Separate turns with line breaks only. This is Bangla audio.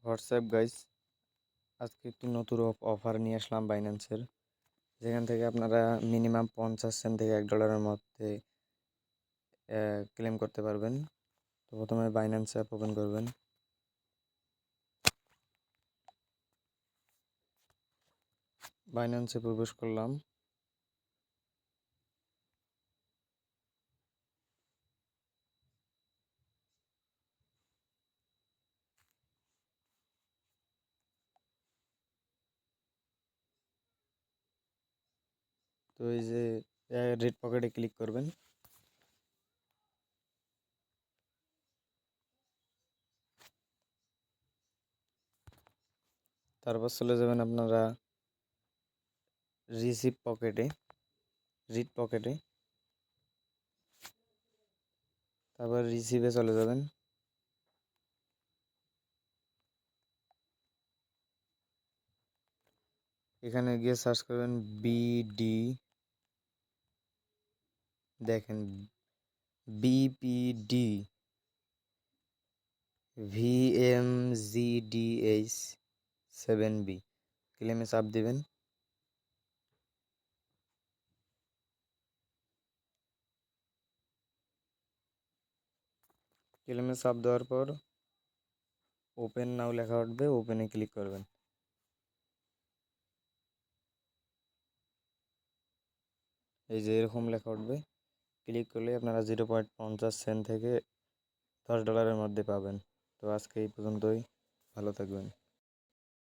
হোয়াটসঅ্যাপ গাইস, আজকে একটি নতুন অফার নিয়ে আসলাম বাইন্যান্সের, যেখান থেকে আপনারা মিনিমাম 50 সেন্ট থেকে $1 মধ্যে ক্লেম করতে পারবেন। তো প্রথমে বাইন্যান্স অ্যাপ ওপেন করবেন। বাইন্যান্সে প্রবেশ করলাম। তো এই যে রেড পকেটে ক্লিক করবেন। তারপর চলে যাবেন আপনারা রিড পকেটে, তারপর রিসিভে চলে যাবেন। এখানে গিয়ে সার্চ করবেন বিডি, দেখেন বিপিডি VMGDH7B, ক্লেমে চাপ দিবেন। ক্লেমে চাপ দেওয়ার পর ওপেন নাও লেখা উঠবে, ওপেনে ক্লিক করবেন। এই যে এরকম লেখা উঠবে, ক্লিক করলে আপনারা 0.50 সেন্ট থেকে $10 মধ্যে পাবেন। তো আজকে এই পর্যন্তই, ভালো থাকবেন।